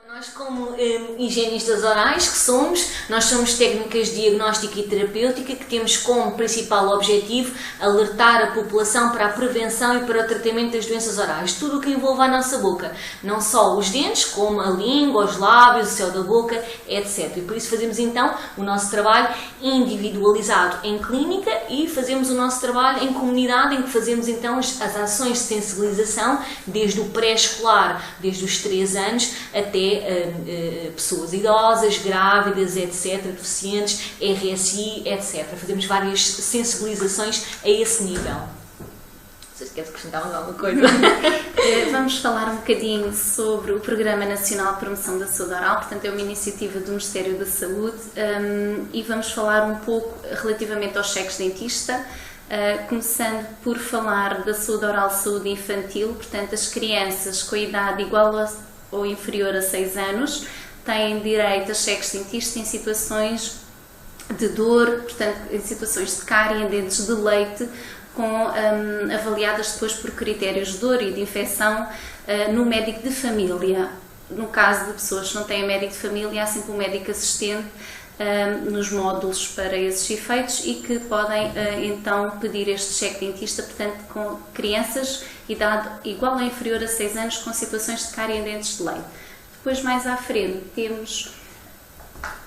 Nós, como higienistas orais que somos, nós somos técnicas de diagnóstica e terapêutica que temos como principal objetivo alertar a população para a prevenção e para o tratamento das doenças orais. Tudo o que envolve a nossa boca, não só os dentes, como a língua, os lábios, o céu da boca, etc. E por isso fazemos então o nosso trabalho individualizado em clínica e fazemos o nosso trabalho em comunidade, em que fazemos então as ações de sensibilização desde o pré-escolar, desde os 3 anos até pessoas idosas, grávidas, etc., deficientes, RSI, etc. Fazemos várias sensibilizações a esse nível. Vocês querem acrescentar alguma coisa? Vamos falar um bocadinho sobre o Programa Nacional de Promoção da Saúde Oral, portanto é uma iniciativa do Ministério da Saúde, e vamos falar um pouco relativamente aos cheques dentista, começando por falar da saúde oral, saúde infantil, portanto as crianças com a idade igual ou inferior a 6 anos têm direito a cheques dentistas em situações de dor, portanto em situações de cárie em dentes de leite, avaliadas depois por critérios de dor e de infecção no médico de família. No caso de pessoas que não têm médico de família, há sempre um médico assistente nos módulos para esses efeitos e que podem então pedir este cheque dentista, portanto com crianças idade igual ou inferior a 6 anos com situações de cárie em dentes de leite. Depois mais à frente temos...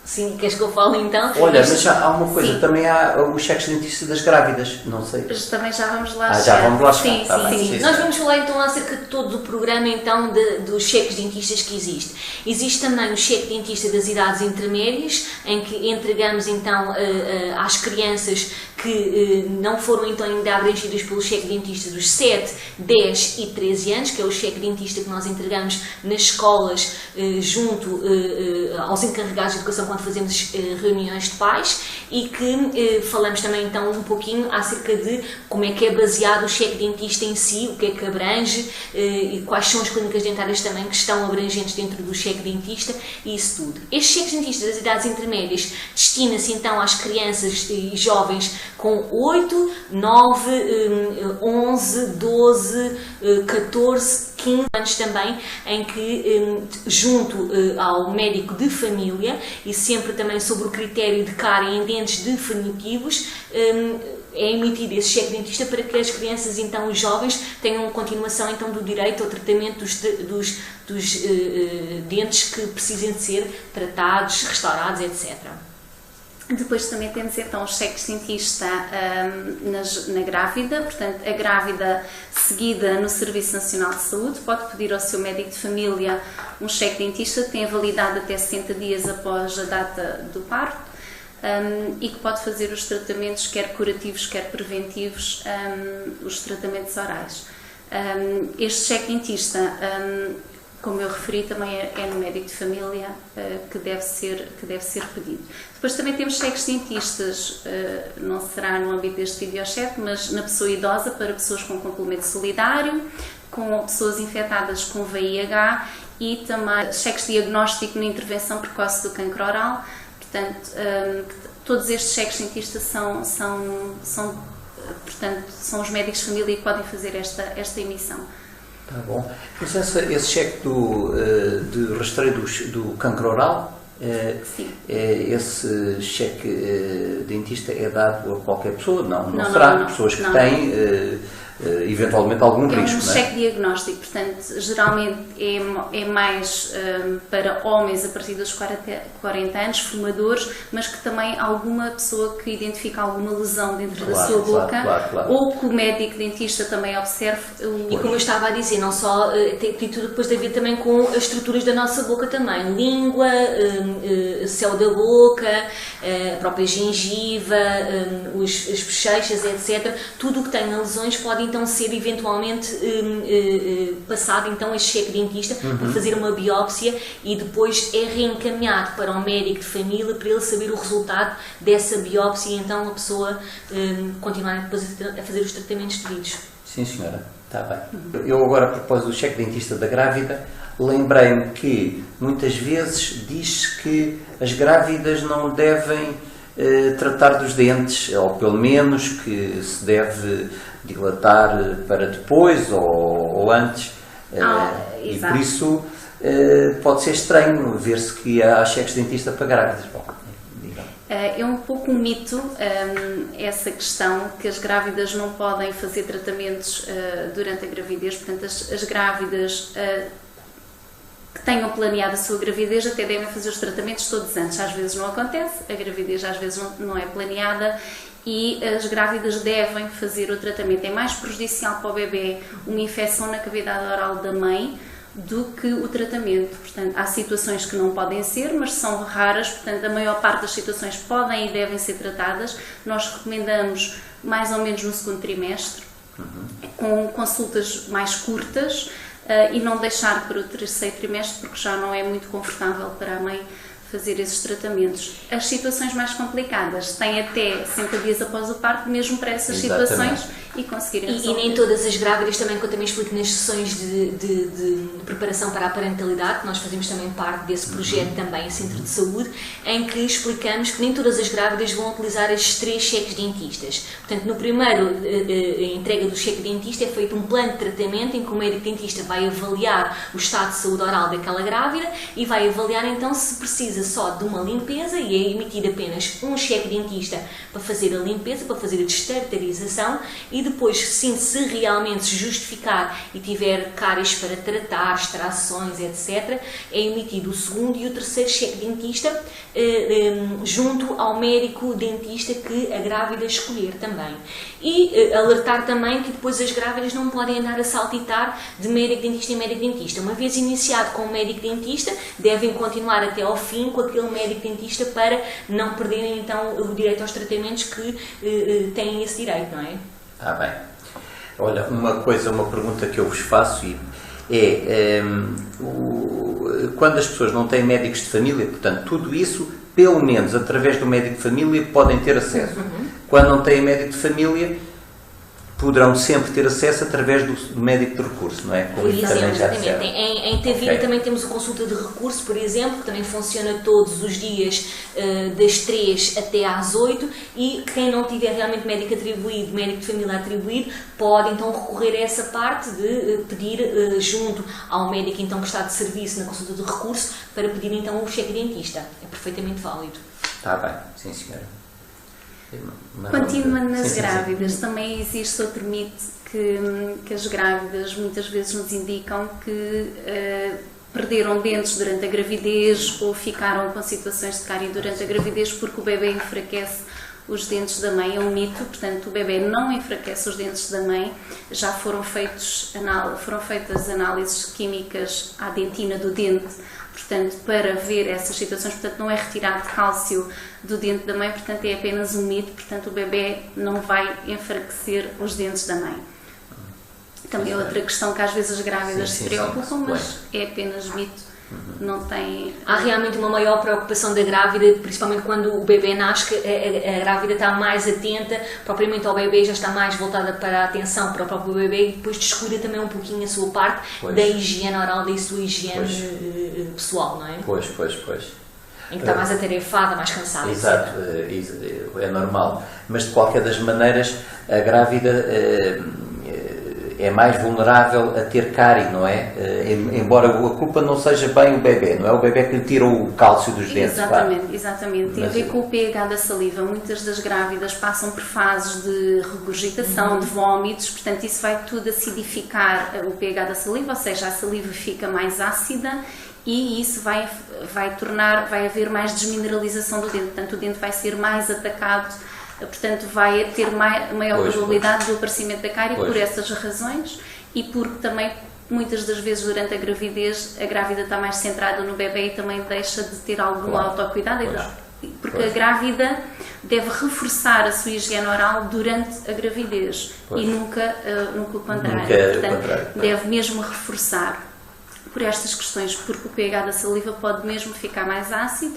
Sim, queres que eu fale então? Olha, mas já há uma coisa, sim. Também há os cheques dentistas das grávidas, não sei. Mas também já vamos lá chegar. Já vamos lá chegar. Sim, tá sim, sim. Nós vamos falar então acerca de todo o programa então dos cheques dentistas que existe. Existe também o cheque dentista das idades intermédias, em que entregamos então às crianças que não foram então ainda abrangidas pelo cheque dentista dos 7, 10 e 13 anos, que é o cheque dentista que nós entregamos nas escolas junto aos encarregados de educação quando fazemos reuniões de pais, e que falamos também então um pouquinho acerca de como é que é baseado o cheque dentista em si, o que é que abrange e quais são as clínicas dentárias também que estão abrangentes dentro do cheque dentista e isso tudo. Estes cheques dentistas das idades intermédias destina-se então às crianças e jovens com 8, 9, 11, 12, 14, 15 anos também, em que junto ao médico de família e sempre também sobre o critério de cárie em dentes definitivos é emitido esse cheque dentista para que as crianças, então os jovens, tenham continuação então do direito ao tratamento dos dentes que precisem de ser tratados, restaurados, etc. Depois também temos então os cheques dentista na grávida, portanto a grávida seguida no Serviço Nacional de Saúde pode pedir ao seu médico de família um cheque dentista que tem validade até 60 dias após a data do parto e que pode fazer os tratamentos quer curativos, quer preventivos, os tratamentos orais. Este cheque dentista, como eu referi, também é no médico de família que deve ser pedido. Depois também temos cheques dentistas, não será no âmbito deste videochat, mas na pessoa idosa, para pessoas com complemento solidário, com pessoas infectadas com VIH e também cheques de diagnóstico na intervenção precoce do cancro oral. Portanto, todos estes cheques dentistas são os médicos de família que podem fazer esta emissão. Tá bom. Mas esse cheque de rastreio do cancro oral, esse cheque dentista é dado a qualquer pessoa? Não será? Não, pessoas que têm eventualmente algum risco, não é? É um cheque diagnóstico, portanto, geralmente é mais para homens a partir dos 40 anos, fumadores, mas que também alguma pessoa que identifica alguma lesão dentro da sua boca, claro. Ou que o médico dentista também observe. E como eu estava a dizer, não só tem tudo depois a ver também com as estruturas da nossa boca também, língua, céu da boca, a própria gengiva, as bochechas, etc. Tudo o que tenha lesões pode então ser eventualmente passado então a cheque dentista para fazer uma biópsia e depois é reencaminhado para o médico de família para ele saber o resultado dessa biópsia e então a pessoa continuar depois a fazer os tratamentos devidos. Sim, senhora, está bem. Eu agora, a propósito do cheque dentista da grávida, lembrei-me que muitas vezes diz que as grávidas não devem tratar dos dentes, ou pelo menos que se deve dilatar para depois ou antes, e por isso pode ser estranho ver-se que há cheques de dentista para grávidas. Bom, é um pouco um mito essa questão que as grávidas não podem fazer tratamentos durante a gravidez. Portanto, as grávidas que tenham planeado a sua gravidez até devem fazer os tratamentos todos antes. Às vezes não acontece, a gravidez às vezes não é planeada e as grávidas devem fazer o tratamento. É mais prejudicial para o bebê uma infecção na cavidade oral da mãe do que o tratamento. Portanto, há situações que não podem ser, mas são raras, portanto, a maior parte das situações podem e devem ser tratadas. Nós recomendamos mais ou menos no segundo trimestre, com consultas mais curtas, e não deixar para o terceiro trimestre, porque já não é muito confortável para a mãe fazer esses tratamentos. As situações mais complicadas têm até 60 dias após o parto, mesmo para essas situações, e conseguirem resolver. E nem todas as grávidas, também, como eu também explico nas sessões de preparação para a parentalidade, que nós fazemos também parte desse projeto também, Centro de Saúde, em que explicamos que nem todas as grávidas vão utilizar estes 3 cheques dentistas. Portanto, no primeiro, a entrega do cheque dentista é feito um plano de tratamento em que o médico dentista vai avaliar o estado de saúde oral daquela grávida e vai avaliar então se precisa só de uma limpeza, e é emitido apenas um cheque dentista para fazer a limpeza, para fazer a destartarização, e depois, sim, se realmente se justificar e tiver cáries para tratar, extrações, etc., é emitido o segundo e o terceiro cheque dentista junto ao médico dentista que a grávida escolher também. E alertar também que depois as grávidas não podem andar a saltitar de médico dentista em médico dentista. Uma vez iniciado com o médico dentista, devem continuar até ao fim com aquele médico dentista para não perderem então o direito aos tratamentos que têm esse direito, não é? Ah, bem. Olha, uma pergunta que eu vos faço é quando as pessoas não têm médicos de família, portanto, tudo isso, pelo menos através do médico de família, podem ter acesso. Quando não têm médico de família, poderão sempre ter acesso através do médico de recurso, não é? Como exatamente. Em Tavira também temos a consulta de recurso, por exemplo, que também funciona todos os dias das 3 até às 8, e quem não tiver realmente médico atribuído, médico de família atribuído, pode então recorrer a essa parte de pedir junto ao médico então que está de serviço na consulta de recurso para pedir então o cheque dentista. É perfeitamente válido. Está bem, sim senhora. Continuando nas grávidas, também existe outro mito que as grávidas muitas vezes nos indicam que perderam dentes durante a gravidez ou ficaram com situações de cárie durante a gravidez porque o bebê enfraquece os dentes da mãe. É um mito, portanto o bebê não enfraquece os dentes da mãe. Já foram feitas análises químicas à dentina do dente, portanto, para ver essas situações, portanto, não é retirado cálcio do dente da mãe, portanto, é apenas um mito, portanto, o bebê não vai enfraquecer os dentes da mãe. Também é outra questão que às vezes as grávidas se preocupam, mas é apenas mito, não tem... Há realmente uma maior preocupação da grávida, principalmente quando o bebê nasce, a grávida está mais atenta, propriamente ao bebê, já está mais voltada para a atenção para o próprio bebê, e depois descuida também um pouquinho a sua parte da higiene oral, da sua higiene pessoal, não é? Pois. Em que está mais atarefada, mais cansada. Exato, é normal. Mas de qualquer das maneiras, a grávida é mais vulnerável a ter cárie, não é? Embora a culpa não seja bem o bebê, não é o bebê que lhe tira o cálcio dos dentes. Exatamente. Tem a ver com o pH da saliva. Muitas das grávidas passam por fases de regurgitação, de vômitos, portanto isso vai tudo acidificar o pH da saliva, ou seja, a saliva fica mais ácida e isso vai haver mais desmineralização do dente, portanto o dente vai ser mais atacado, portanto vai ter maior probabilidade do aparecimento da cárie por essas razões, e porque também muitas das vezes durante a gravidez a grávida está mais centrada no bebê e também deixa de ter algum autocuidado, porque a grávida deve reforçar a sua higiene oral durante a gravidez e nunca o contrário, portanto deve mesmo reforçar por estas questões, porque o pH da saliva pode mesmo ficar mais ácido,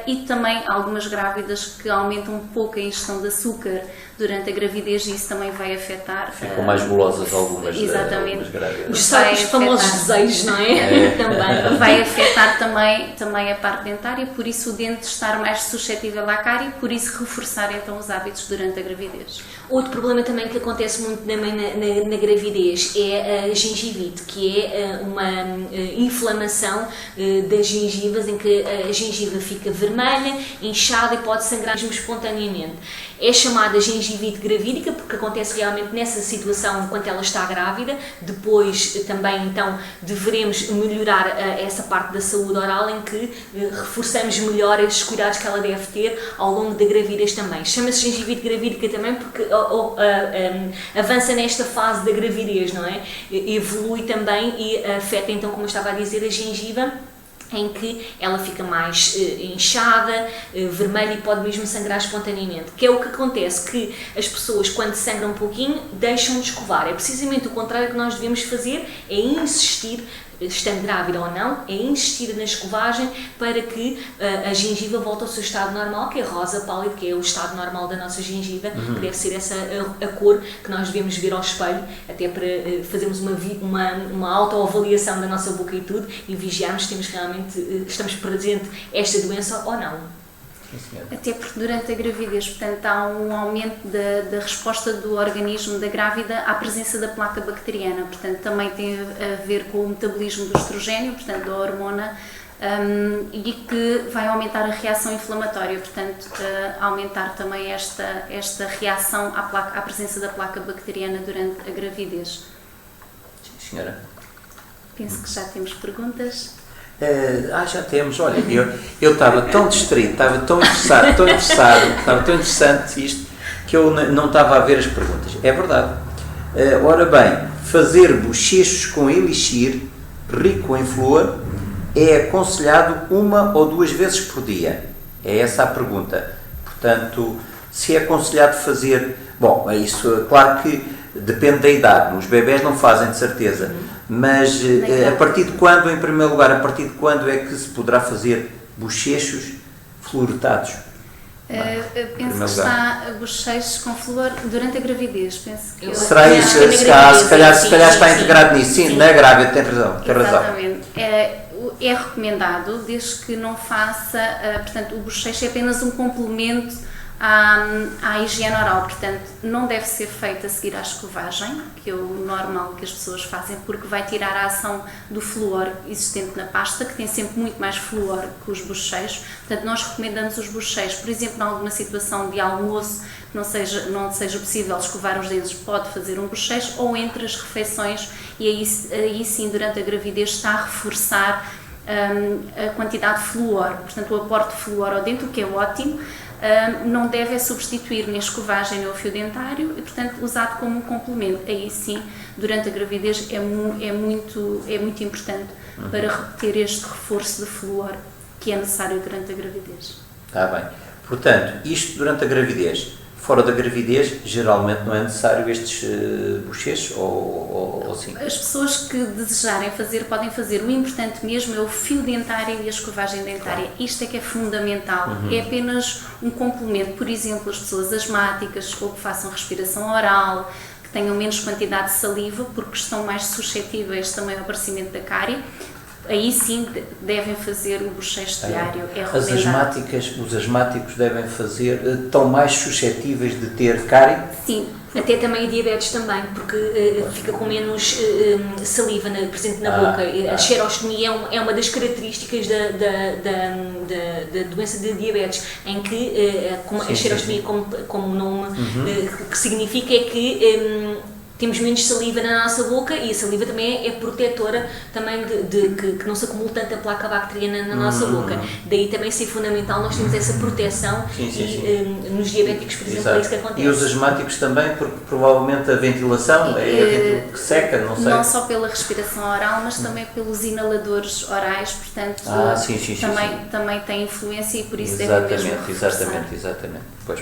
e também algumas grávidas que aumentam um pouco a ingestão de açúcar durante a gravidez, e isso também vai afetar... Ficam mais golosas algumas exatamente. grávidas. Os famosos desejos, não é? Também. Vai afetar também a parte dentária, por isso o dente estar mais suscetível à cárie, por isso reforçar então os hábitos durante a gravidez. Outro problema também que acontece muito também na gravidez é a gengivite, que é uma inflamação das gengivas, em que a gengiva fica vermelha, inchada e pode sangrar mesmo espontaneamente. É chamada gengivite gravídica porque acontece realmente nessa situação enquanto ela está grávida. Depois também então deveremos melhorar essa parte da saúde oral, em que reforçamos melhor esses cuidados que ela deve ter ao longo da gravidez também. Chama-se gengivite gravídica também porque avança nesta fase da gravidez, não é? Evolui também e afeta então, como eu estava a dizer, a gengiva, em que ela fica mais inchada, vermelha e pode mesmo sangrar espontaneamente. Que é o que acontece, que as pessoas, quando sangram um pouquinho, deixam de escovar. É precisamente o contrário que nós devemos fazer, é insistir, estando grávida ou não, é insistir na escovagem para que a gengiva volte ao seu estado normal, que é rosa pálido, que é o estado normal da nossa gengiva, que deve ser essa a cor que nós devemos ver ao espelho, até para fazermos uma autoavaliação da nossa boca e tudo, e vigiarmos se temos realmente, estamos presente esta doença ou não. Até porque durante a gravidez, portanto, há um aumento da resposta do organismo da grávida à presença da placa bacteriana, portanto, também tem a ver com o metabolismo do estrogênio, portanto, da hormona, e que vai aumentar a reação inflamatória, portanto, aumentar também esta reação à presença da placa bacteriana durante a gravidez. Sim, senhora. Penso que já temos perguntas. Já temos. Olha, eu estava tão distraído, estava tão interessado, estava tão interessante isto, que eu não estava a ver as perguntas. É verdade. Ora bem, fazer bochechos com elixir rico em flúor é aconselhado 1 ou 2 vezes por dia? É essa a pergunta. Portanto, se é aconselhado fazer... Bom, isso, claro que depende da idade. Os bebés não fazem, de certeza. Mas a partir de quando, em primeiro lugar, a partir de quando é que se poderá fazer bochechos fluoretados? Penso que está bochechos com flúor durante a gravidez. Penso que será isso? Se calhar está integrado nisso. Sim, na grávida, tem razão. Exatamente. É recomendado, desde que não faça, portanto, o bochecho é apenas um complemento à higiene oral, portanto, não deve ser feito a seguir à escovagem, que é o normal que as pessoas fazem, porque vai tirar a ação do flúor existente na pasta, que tem sempre muito mais flúor que os bochechos. Portanto, nós recomendamos os bochechos, por exemplo, em alguma situação de almoço que não seja possível escovar os dentes, pode fazer um bochecho, ou entre as refeições, e aí sim, durante a gravidez, está a reforçar a quantidade de flúor, portanto, o aporte de flúor ao dente, o que é ótimo. Não deve substituir nem a escovagem nem o fio dentário e, portanto, usado como um complemento. Aí sim, durante a gravidez é muito importante para ter este reforço de flúor que é necessário durante a gravidez. Está bem. Portanto, isto durante a gravidez. Fora da gravidez, geralmente não é necessário estes bochechos ou sim? As pessoas que desejarem fazer, podem fazer. O importante mesmo é o fio dentário e a escovagem dentária. Isto é que é fundamental. É apenas um complemento. Por exemplo, as pessoas asmáticas ou que façam respiração oral, que tenham menos quantidade de saliva, porque estão mais suscetíveis também ao aparecimento da cárie. Aí sim devem fazer o bochecho diário. É recomendado. Os asmáticos devem fazer, estão mais suscetíveis de ter cárie? Sim, até também a diabetes também, porque fica com menos saliva presente na boca. A xerostomia é uma das características da doença de diabetes, em que a xerostomia, como o nome que significa, é que temos menos saliva na nossa boca, e a saliva também é protetora também que não se acumule tanta placa bacteriana na nossa boca. Daí também ser fundamental nós temos essa proteção. Nos diabéticos, por exemplo, é isso que acontece. E os asmáticos também, porque provavelmente a ventilação é aquilo que seca, não sei. Não só pela respiração oral, mas também pelos inaladores orais, portanto, também tem influência, e por isso deve mesmo reforçar. Exatamente. Pois.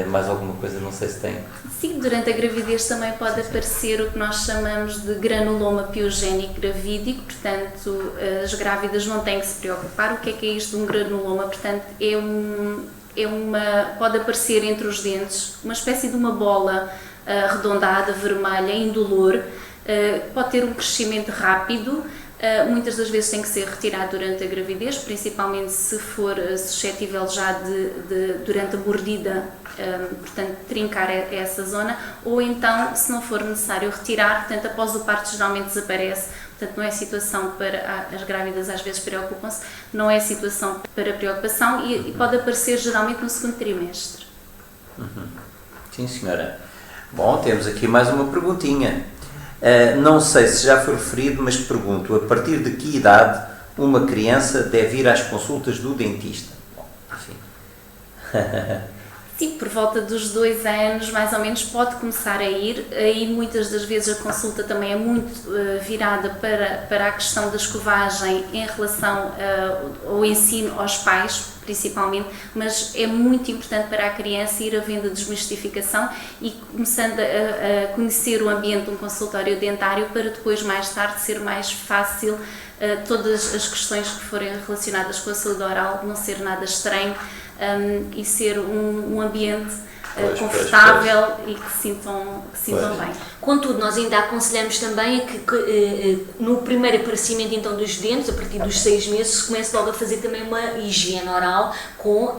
Mais alguma coisa, não sei se tem? Sim, durante a gravidez também pode aparecer o que nós chamamos de granuloma piogénico gravídico, portanto, as grávidas não têm que se preocupar. O que é isto de um granuloma? Portanto, pode aparecer entre os dentes uma espécie de uma bola arredondada, vermelha, indolor, pode ter um crescimento rápido, muitas das vezes tem que ser retirado durante a gravidez, principalmente se for suscetível já durante a mordida, portanto, trincar essa zona, ou então, se não for necessário retirar, portanto, após o parto geralmente desaparece. Portanto, não é situação para... As grávidas às vezes preocupam-se, não é situação para preocupação e pode aparecer geralmente no segundo trimestre. Sim, senhora. Bom, temos aqui mais uma perguntinha. Não sei se já foi referido, mas pergunto, a partir de que idade uma criança deve ir às consultas do dentista? Bom, enfim. Sim, por volta dos 2 anos, mais ou menos, pode começar a ir. Aí muitas das vezes a consulta também é muito virada para a questão da escovagem em relação ao ensino aos pais, principalmente, mas é muito importante para a criança ir havendo a desmistificação e começando a conhecer o ambiente de um consultório dentário para depois, mais tarde, ser mais fácil todas as questões que forem relacionadas com a saúde oral, não ser nada estranho e ser um ambiente confortável e que se sintam bem. Contudo, nós ainda aconselhamos também que no primeiro aparecimento então dos dentes, a partir dos 6 meses, se comece logo a fazer também uma higiene oral com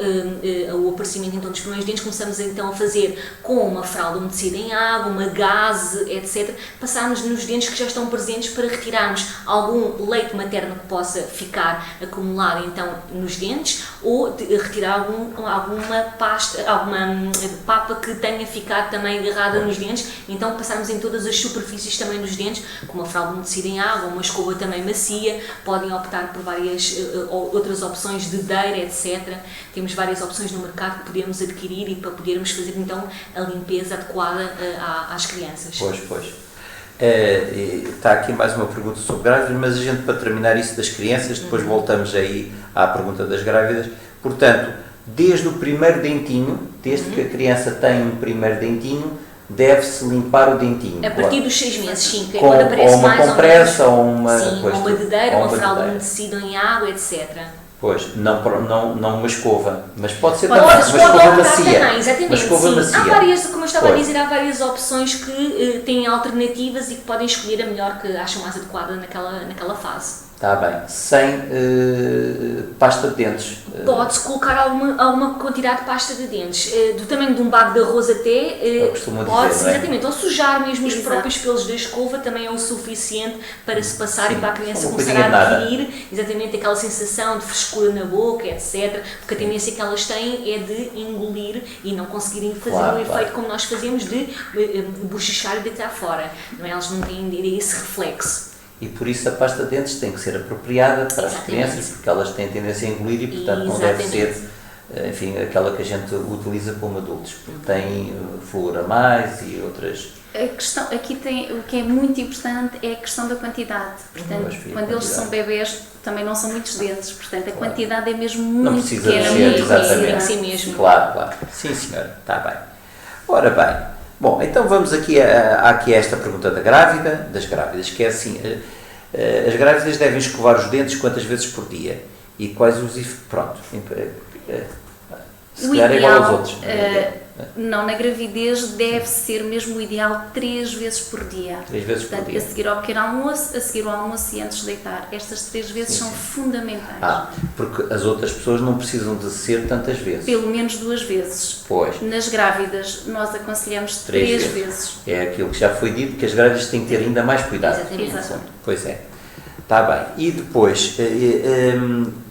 o aparecimento então dos primeiros dentes. Começamos então a fazer com uma fralda umedecida em água, uma gaze, etc. Passarmos nos dentes que já estão presentes para retirarmos algum leite materno que possa ficar acumulado então nos dentes ou retirar alguma pasta, alguma papa que tenha ficado também agarrada nos dentes. Então passarmos em todas as superfícies também dos dentes, com uma fralda umedecida em água, uma escova também macia. Podem optar por várias outras opções de dedeira, etc. Temos várias opções no mercado que podemos adquirir e para podermos fazer então a limpeza adequada às crianças. Pois. Está aqui mais uma pergunta sobre grávidas, mas a gente, para terminar isso das crianças, depois voltamos aí à pergunta das grávidas. Portanto, desde o primeiro dentinho, desde que a criança tem um primeiro dentinho, deve-se limpar o dentinho. A partir dos 6 meses, sim, que é com, quando aparece ou uma mais compressa, ou uma... Sim, ou uma dedeira, uma fralda umedecida em água, etc. Pois, não uma escova, mas pode ser Pode uma escova macia. Também, exatamente, uma escova sim. macia. Há várias, como eu estava a dizer, há várias opções que têm alternativas e que podem escolher a melhor que acham mais adequada naquela fase. Está bem. Sem pasta de dentes. Pode-se colocar alguma quantidade de pasta de dentes, do tamanho de um bago de arroz até, pode-se, exatamente, ou sujar mesmo os próprios pelos da escova também é o suficiente para se passar e para a criança começar a adquirir exatamente aquela sensação de frescura na boca, etc. Porque a tendência que elas têm é de engolir e não conseguirem fazer efeito como nós fazemos de bochechar e deitar fora. Não é? Elas não têm esse reflexo. E por isso a pasta de dentes tem que ser apropriada para as crianças, porque elas têm tendência a engolir e, portanto, não deve ser, enfim, aquela que a gente utiliza como adultos, porque tem flúor a mais e outras... A questão, aqui o que é muito importante é a questão da quantidade. Portanto, quando eles são bebés, também não são muitos dentes, portanto, a quantidade é mesmo muito pequena, muito exatamente. assim mesmo. Claro. Sim, senhora, está bem. Ora bem, bom, então vamos aqui a esta pergunta das grávidas, que é assim, as grávidas devem escovar os dentes quantas vezes por dia? E quais os efeitos? Pronto, se calhar é igual aos outros. Não, na gravidez deve ser mesmo o ideal 3 vezes por dia. 3 vezes por dia. A seguir ao pequeno almoço, a seguir ao almoço e antes de deitar. Estas 3 vezes são fundamentais. Porque as outras pessoas não precisam de ser tantas vezes. Pelo menos 2 vezes. Pois. Nas grávidas, nós aconselhamos 3 vezes. É aquilo que já foi dito, que as grávidas têm que ter ainda mais cuidado. Exatamente. Pois é. Está bem. E depois,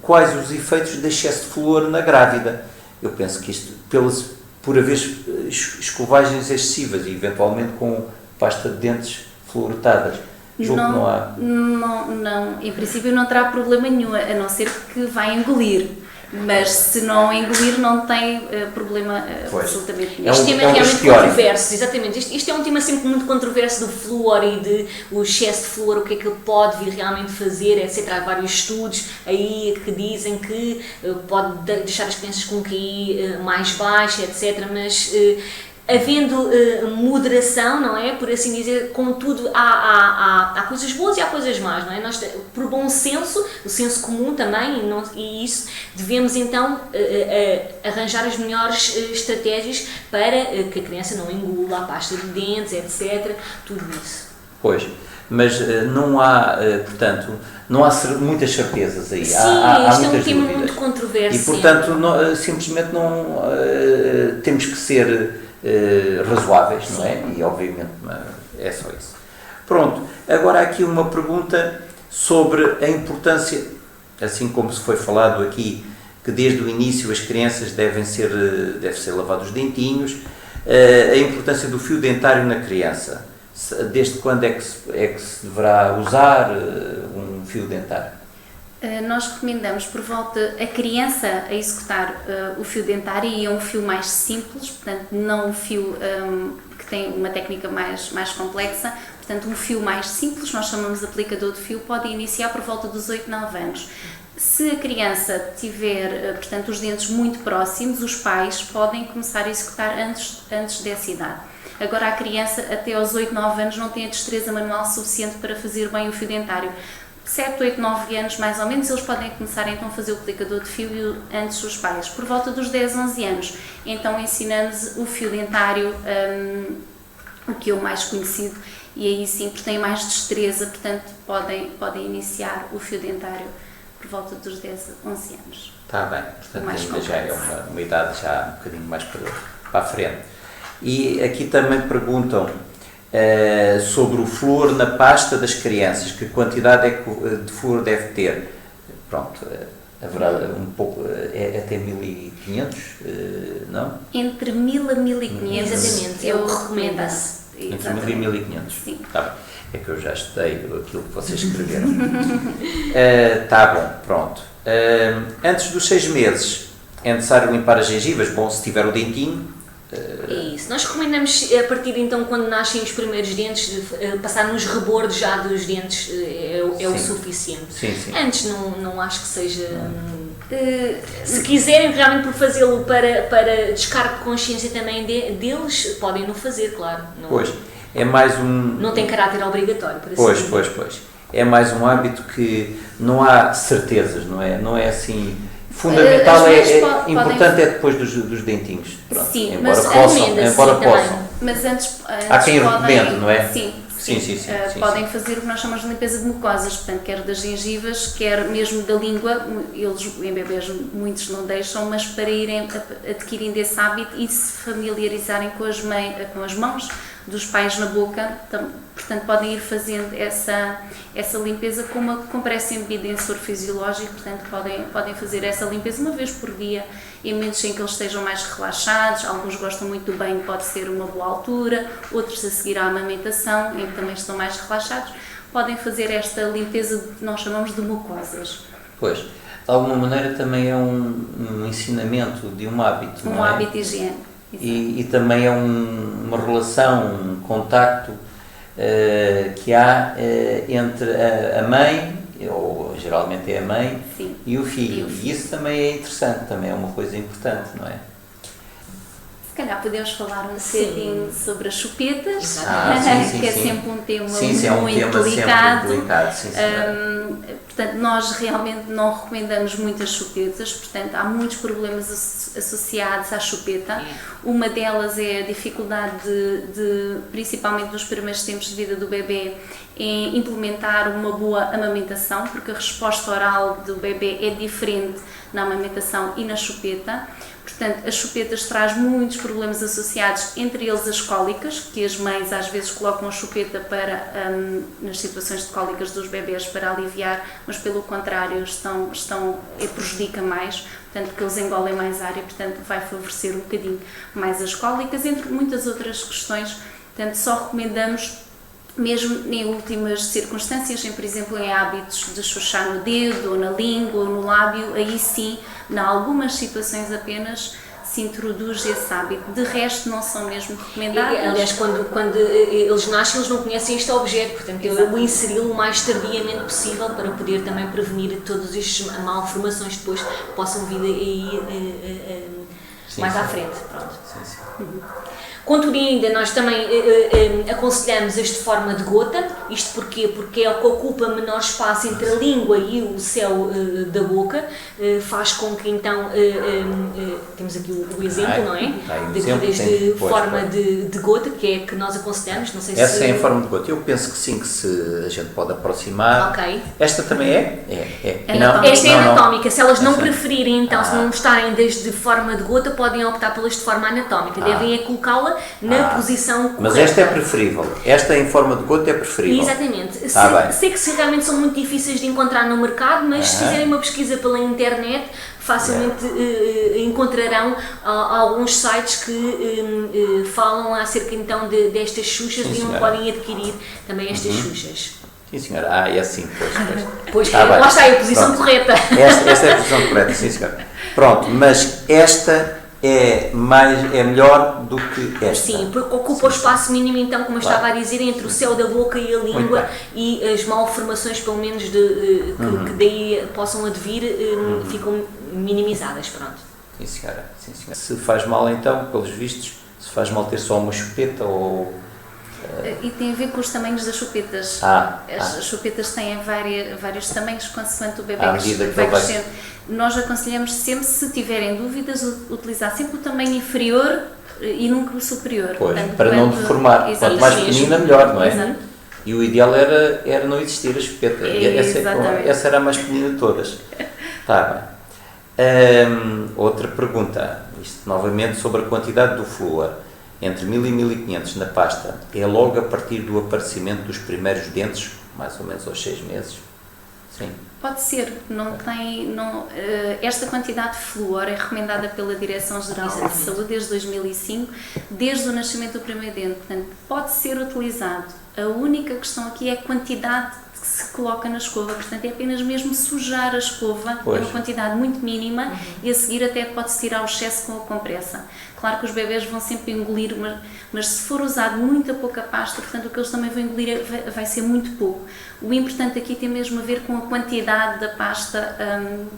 quais os efeitos de excesso de flúor na grávida? Eu penso que isto, por haver escovagens excessivas e eventualmente com pasta de dentes fluoretadas, julgo que não há. Não, em princípio não terá problema nenhum, a não ser que vai engolir. Mas se não engolir, não tem problema absolutamente nenhum. Este tema é realmente controverso, exatamente. Isto é um tema sempre muito controverso do flúor e de o excesso de flúor, o que é que ele pode vir realmente fazer, etc. Há vários estudos aí que dizem que pode deixar as crianças com QI mais baixo, etc. Mas havendo moderação, não é? Por assim dizer, contudo, há coisas boas e há coisas más, não é? Nós, por bom senso, o senso comum também, e isso, devemos então arranjar as melhores estratégias para que a criança não engula a pasta de dentes, etc. Tudo isso. Pois, mas não há, portanto, não há muitas certezas aí. Sim, há isto é um muitas tema dúvidas. muito controverso. E, portanto, simplesmente não temos que ser razoáveis, não é? E, obviamente, é só isso. Pronto, agora há aqui uma pergunta sobre a importância, assim como se foi falado aqui, que desde o início as crianças devem ser lavados os dentinhos, a importância do fio dentário na criança. Desde quando é que se deverá usar um fio dentário? Nós recomendamos por volta a criança a executar o fio dentário, e é um fio mais simples, portanto não um fio que tem uma técnica mais complexa, portanto um fio mais simples, nós chamamos de aplicador de fio, pode iniciar por volta dos 8, 9 anos. Se a criança tiver, portanto, os dentes muito próximos, os pais podem começar a executar antes dessa idade. Agora a criança até aos 8, 9 anos não tem a destreza manual suficiente para fazer bem o fio dentário. 7, 8, 9 anos mais ou menos, eles podem começar então a fazer o aplicador de fio antes dos pais. Por volta dos 10, 11 anos, então ensinamos o fio dentário, o que é o mais conhecido, e aí sim, porque têm mais destreza, portanto podem iniciar o fio dentário por volta dos 10, 11 anos. Está bem, portanto ainda já é uma idade já um bocadinho mais para a frente. E aqui também perguntam sobre o flúor na pasta das crianças, que quantidade de flúor deve ter? Pronto, haverá um pouco, até 1500, não? Entre 1000 a 1500, exatamente, eu recomendo-se. Entre 1000 e 1500. Sim. Tá bem. É que eu já estudei aquilo que vocês escreveram. Tá bom, pronto. Antes dos 6 meses é necessário limpar as gengivas, bom, se tiver o dentinho. É isso. Nós recomendamos, a partir então, quando nascem os primeiros dentes, de passar nos rebordos já dos dentes, é o suficiente. Sim, sim. Antes não acho que seja... se quiserem realmente por fazê-lo para descargo de consciência também deles, podem não fazer, claro. Não, pois, é mais não tem caráter obrigatório, por assim dizer. Pois. É mais um hábito que não há certezas, não é? Não é assim... Fundamental importante é depois dos dentinhos. Pronto, sim, embora mas possam. Mas antes há quem recomende, não é? Sim. Podem fazer o que nós chamamos de limpeza de mucosas, portanto, quer das gengivas, quer mesmo da língua. Eles, em bebês, muitos não deixam, mas para irem adquirindo esse hábito e se familiarizarem com as mãos dos pais na boca, portanto, podem ir fazendo essa limpeza com uma compressa embebida em soro fisiológico, portanto, podem fazer essa limpeza uma vez por dia, em momentos em que eles estejam mais relaxados. Alguns gostam muito do banho, pode ser uma boa altura, outros a seguir à amamentação, em que também estão mais relaxados, podem fazer esta limpeza que nós chamamos de mucosas. Pois, de alguma maneira também é um ensinamento de um hábito, não é? Um hábito higiênico. E também é uma relação, um contacto que há entre a mãe, ou geralmente é a mãe, sim, e o filho. E isso também é interessante, também é uma coisa importante, não é? Se calhar podemos falar um bocadinho sobre as chupetas, sim, que é sempre um tema muito delicado. Portanto, nós realmente não recomendamos muitas chupetas, portanto, há muitos problemas associados à chupeta. Uma delas é a dificuldade principalmente nos primeiros tempos de vida do bebê, em implementar uma boa amamentação, porque a resposta oral do bebê é diferente na amamentação e na chupeta. Portanto, as chupetas traz muitos problemas associados, entre eles as cólicas, que as mães às vezes colocam a chupeta nas situações de cólicas dos bebés para aliviar, mas pelo contrário prejudica mais, portanto, que eles engolem mais ar e, portanto, vai favorecer um bocadinho mais as cólicas, entre muitas outras questões. Portanto, só recomendamos, mesmo em últimas circunstâncias, por exemplo, em hábitos de chuchar no dedo, ou na língua, ou no lábio, aí sim, em algumas situações apenas, se introduz esse hábito. De resto, não são mesmo recomendados. Aliás, quando eles nascem, eles não conhecem este objeto, portanto, eu vou inseri-lo o mais tardiamente possível para poder também prevenir todas estas malformações depois que possam vir mais à frente. Pronto. Contudo ainda, nós também aconselhamos este de forma de gota. Isto porquê? Porque é o que ocupa menor espaço entre a língua e o céu da boca, faz com que então, temos aqui o exemplo, não é? Desde forma de gota, que é que nós aconselhamos, não sei essa se... é em forma de gota, eu penso que sim, que se a gente pode aproximar. Ok. Esta também é? Não, esta é anatómica, se elas não preferirem então, se não estarem desde forma de gota, podem optar pelas de forma anatómica, devem é colocá-la na posição correta. Mas esta é preferível, esta em forma de gota é preferível. Exatamente. Sei que realmente são muito difíceis de encontrar no mercado, mas se fizerem uma pesquisa pela internet, facilmente encontrarão alguns sites que falam acerca então destas xuxas e onde podem adquirir também estas xuxas. Sim, senhora. É assim, pois. Lá está, é a posição correta. Esta é a posição correta, sim, senhora. Pronto, mas esta é melhor do que esta. Sim, porque ocupa o espaço mínimo, então, como eu estava a dizer, entre o céu da boca e a língua e as malformações, pelo menos, que daí possam advir, ficam minimizadas, pronto. Sim, senhora. Sim, senhora. Se faz mal, então, pelos vistos, se faz mal ter só uma chupeta ou... E tem a ver com os tamanhos das chupetas. As chupetas têm vários tamanhos, consoante o bebê vai crescendo. Nós aconselhamos sempre, se tiverem dúvidas, utilizar sempre o tamanho inferior e nunca o superior. Pois, portanto, para não deformar. Quanto mais pequenina, melhor, não é? Exato. E o ideal era não existir a chupeta. Essa era a mais pequenina de todas. Tá bem. Outra pergunta, isto novamente sobre a quantidade do flúor. Entre 1000 e 1500 na pasta, é logo a partir do aparecimento dos primeiros dentes, mais ou menos aos 6 meses? Sim. Pode ser. Esta quantidade de flúor é recomendada pela Direção-Geral de Saúde desde 2005, desde o nascimento do primeiro dente. Portanto, pode ser utilizado. A única questão aqui é a quantidade que se coloca na escova, portanto é apenas mesmo sujar a escova, é uma quantidade muito mínima e a seguir até pode-se tirar o excesso com a compressa. Claro que os bebés vão sempre engolir, mas se for usado muita pouca pasta, portanto o que eles também vão engolir vai ser muito pouco. O importante aqui tem mesmo a ver com a quantidade da pasta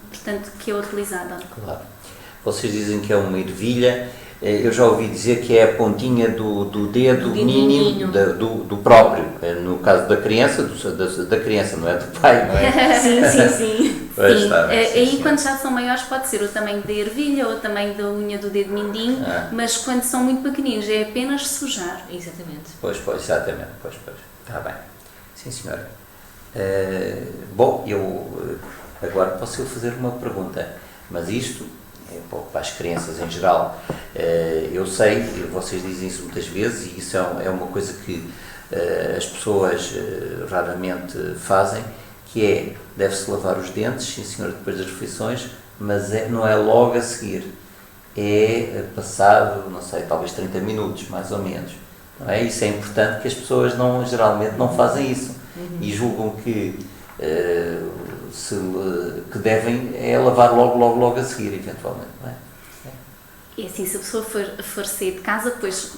portanto, que é utilizada. Claro. Vocês dizem que é uma ervilha. Eu já ouvi dizer que é a pontinha do dedo mínimo do próprio, no caso da criança, da criança, não é do pai, não é? Sim. Aí quando já são maiores pode ser o tamanho da ervilha ou o tamanho da unha do dedo mindinho, mas quando são muito pequeninos é apenas sujar. Exatamente. Pois, exatamente, pois. Está bem. Sim, senhora. Bom, eu agora posso fazer uma pergunta, mas isto... para as crianças em geral, eu sei, vocês dizem isso muitas vezes e isso é uma coisa que as pessoas raramente fazem, que deve-se lavar os dentes, sim senhor, depois das refeições, mas não é logo a seguir, é passado, não sei, talvez 30 minutos, mais ou menos. Não é? Isso é importante, que as pessoas geralmente não fazem isso e julgam que que devem lavar logo a seguir, eventualmente, não é? E assim, se a pessoa for sair de casa, depois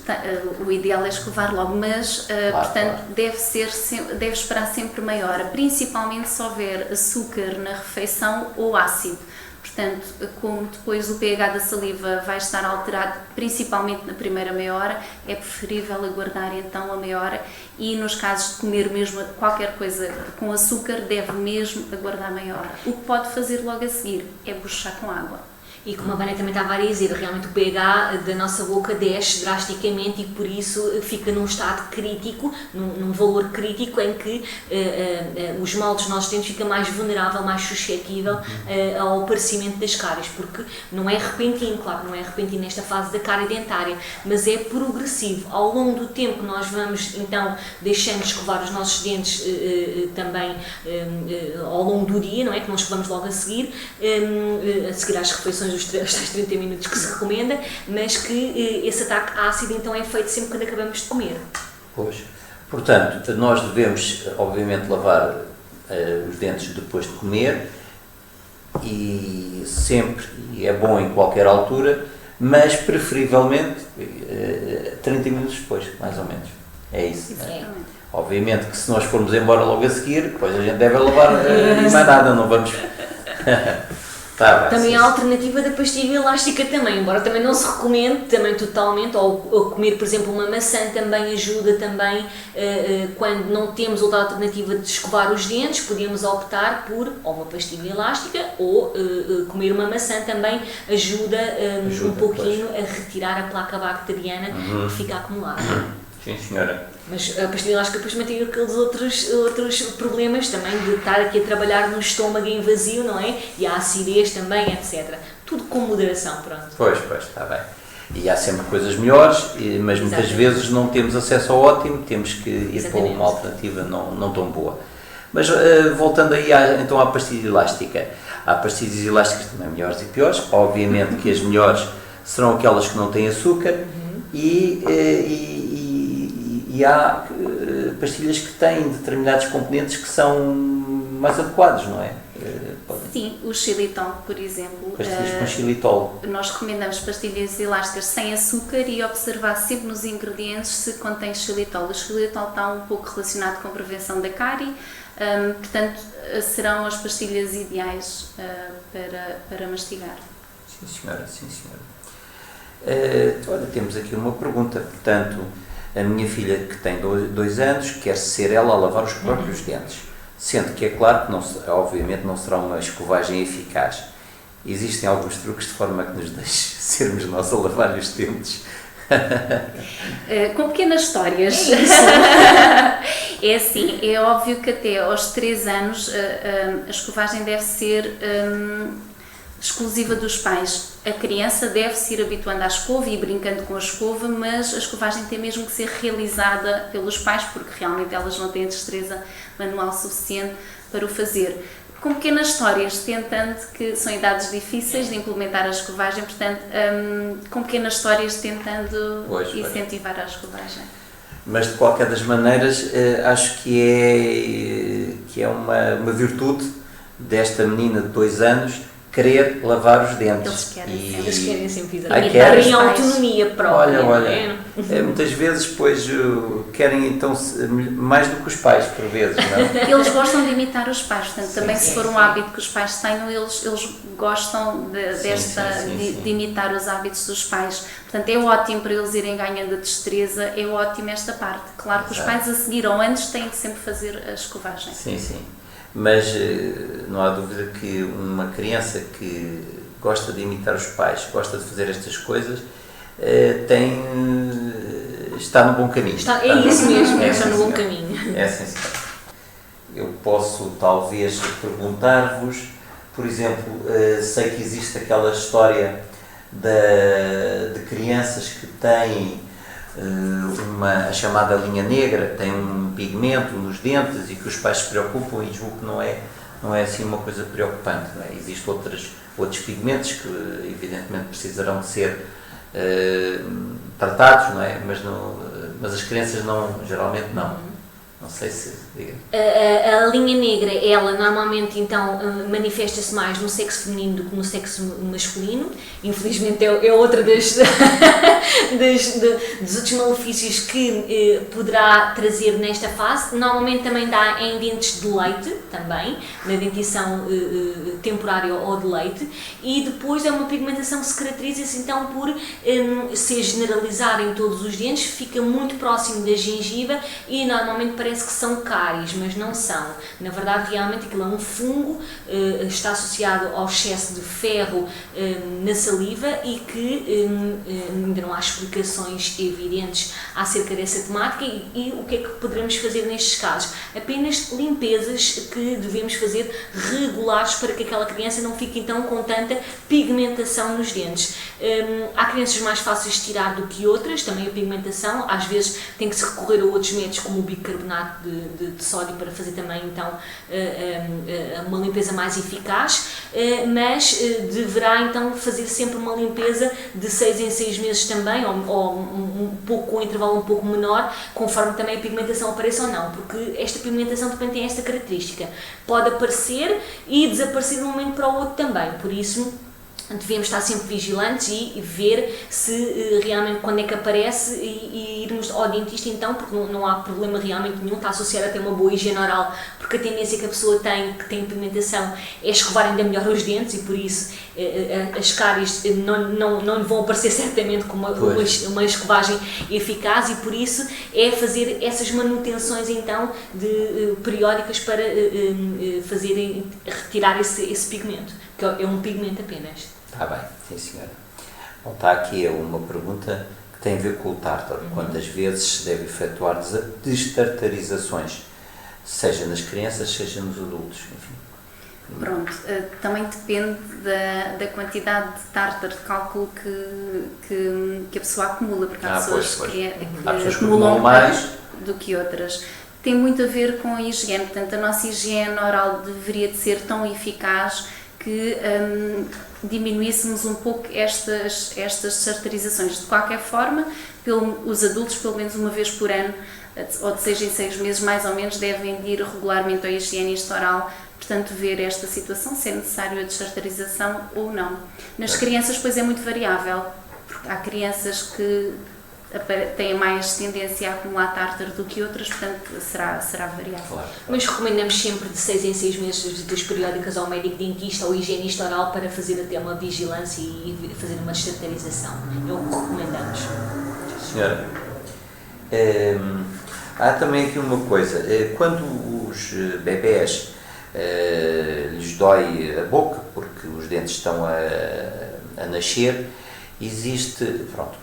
o ideal é escovar logo, mas portanto deve esperar sempre meia hora, principalmente se houver açúcar na refeição ou ácido. Portanto, como depois o pH da saliva vai estar alterado, principalmente na primeira meia hora, é preferível aguardar então a meia hora e nos casos de comer mesmo qualquer coisa com açúcar, deve mesmo aguardar meia hora. O que pode fazer logo a seguir é buchar com água. E como a Vânia também estava a dizer, realmente o pH da nossa boca desce drasticamente e por isso fica num estado crítico, num valor crítico em que os moldes dos nossos dentes fica mais vulnerável, mais suscetível ao aparecimento das cáries, porque não é repentino, claro, não é repentino nesta fase da cárie dentária, mas é progressivo. Ao longo do tempo que nós vamos então deixando de escovar os nossos dentes também ao longo do dia, não é? Que não escovamos logo a seguir às refeições, os 30 minutos que se recomenda, mas que esse ataque ácido então é feito sempre quando acabamos de comer. Pois. Portanto, nós devemos, obviamente, lavar os dentes depois de comer e sempre, e é bom em qualquer altura, mas preferivelmente 30 minutos depois, mais ou menos. É isso. Obviamente que se nós formos embora logo a seguir, depois a gente deve lavar mais nada, não vamos... Tá bem, Também sim, há a alternativa da pastilha elástica também, embora também não se recomende também totalmente, ou comer, por exemplo, uma maçã também ajuda também, quando não temos outra alternativa de escovar os dentes, podemos optar por ou uma pastilha elástica ou comer uma maçã também ajuda um pouquinho a retirar a placa bacteriana que fica acumulada. Sim, senhora. Mas a pastilha elástica depois também tem aqueles outros problemas também de estar aqui a trabalhar no estômago em vazio, não é? E a acidez também, etc. Tudo com moderação, pronto. Pois, está bem. E há sempre coisas melhores, mas muitas vezes não temos acesso ao ótimo, temos que ir para uma alternativa não tão boa. Mas voltando aí então à pastilha elástica. Há pastilhas elásticas também melhores e piores. Obviamente que as melhores serão aquelas que não têm açúcar e há pastilhas que têm determinados componentes que são mais adequados, não é? Sim, o xilitol, por exemplo. Pastilhas com xilitol. Nós recomendamos pastilhas elásticas sem açúcar e observar sempre nos ingredientes se contém xilitol. O xilitol está um pouco relacionado com a prevenção da cárie, portanto, serão as pastilhas ideais para mastigar. Sim, senhora, sim, senhora. Olha, temos aqui uma pergunta, portanto, a minha filha que tem 2 anos quer ser ela a lavar os próprios dentes, sendo que é claro que obviamente não será uma escovagem eficaz. Existem alguns truques de forma que nos deixe sermos nós a lavar os dentes? Com pequenas histórias. É assim, é óbvio que até aos 3 anos a escovagem deve ser exclusiva dos pais. A criança deve-se ir habituando à escova e ir brincando com a escova, mas a escovagem tem mesmo que ser realizada pelos pais, porque realmente elas não têm a destreza manual suficiente para o fazer. Com pequenas histórias, tentando, que são idades difíceis de implementar a escovagem, portanto, com pequenas histórias tentando incentivar a escovagem. Mas de qualquer das maneiras, acho que é uma virtude desta menina de 2 anos querer lavar os dentes. Eles querem sempre querem autonomia própria. Olha, muitas vezes pois querem então mais do que os pais, por vezes, não? Eles gostam de imitar os pais, portanto também se for um hábito que os pais tenham, eles gostam de imitar os hábitos dos pais. Portanto é ótimo para eles irem ganhando a destreza, é ótimo esta parte. Claro que os pais a seguir ou antes têm que sempre fazer a escovagem. Sim, sim. Mas não há dúvida que uma criança que gosta de imitar os pais, gosta de fazer estas coisas, está no bom caminho. Está no bom caminho. É sim, senhor. Eu posso talvez perguntar-vos, por exemplo, sei que existe aquela história de crianças que têm a chamada linha negra, tem um pigmento nos dentes e que os pais se preocupam, e julgo que não é assim uma coisa preocupante, não é? Existem outros pigmentos que evidentemente precisarão de ser tratados, não é? Mas as crianças geralmente não. Não sei se diga. A linha negra, ela normalmente então manifesta-se mais no sexo feminino do que no sexo masculino. Infelizmente é outra dos outros malefícios que poderá trazer nesta fase. Normalmente também dá em dentes de leite, também, na dentição temporária ou de leite. E depois é uma pigmentação que se caracteriza-se então por se generalizar em todos os dentes, fica muito próximo da gengiva e normalmente parece que são cáries, mas não são. Na verdade, realmente aquilo é um fungo, está associado ao excesso de ferro na saliva e que ainda não há explicações evidentes acerca dessa temática e o que é que poderemos fazer nestes casos? Apenas limpezas que devemos fazer regulares para que aquela criança não fique então com tanta pigmentação nos dentes. Há crianças mais fáceis de tirar do que outras, também a pigmentação, às vezes tem que se recorrer a outros métodos como o bicarbonato de sódio para fazer também então uma limpeza mais eficaz, mas deverá então fazer sempre uma limpeza de 6 em 6 meses também, ou um pouco com um intervalo um pouco menor, conforme também a pigmentação apareça ou não, porque esta pigmentação também tem esta característica, pode aparecer e desaparecer de um momento para o outro também, por isso devemos estar sempre vigilantes e ver se realmente quando é que aparece e irmos ao dentista então, porque não há problema realmente nenhum, está associado a ter uma boa higiene oral, porque a tendência que a pessoa tem, que tem pigmentação, é escovar ainda melhor os dentes e por isso as cáries não lhe vão aparecer certamente com uma escovagem eficaz e por isso é fazer essas manutenções então periódicas para retirar esse pigmento, que é um pigmento apenas. Está bem, sim senhora. Bom, está aqui uma pergunta que tem a ver com o tártaro. Quantas vezes se deve efetuar destartarizações, seja nas crianças, seja nos adultos, enfim. Pronto, também depende da quantidade de tártaro de cálculo que a pessoa acumula, porque há pessoas que acumulam mais do que outras. Tem muito a ver com a higiene, portanto a nossa higiene oral deveria de ser tão eficaz que diminuíssemos um pouco estas destartarizações. De qualquer forma, os adultos, pelo menos uma vez por ano, ou de 6 em 6 meses, mais ou menos, devem ir regularmente ao higienista oral, portanto, ver esta situação, se é necessário a destartarização ou não. Nas crianças, pois, é muito variável, porque há crianças que têm mais tendência a acumular tártaro do que outras, portanto será variável. Claro. Mas recomendamos sempre de 6 em 6 meses visitas periódicas ao médico dentista ou higienista oral para fazer até uma vigilância e fazer uma destartarização. É o que recomendamos. Senhora, há também aqui uma coisa, quando os bebés lhes dói a boca porque os dentes estão a nascer, existe, pronto,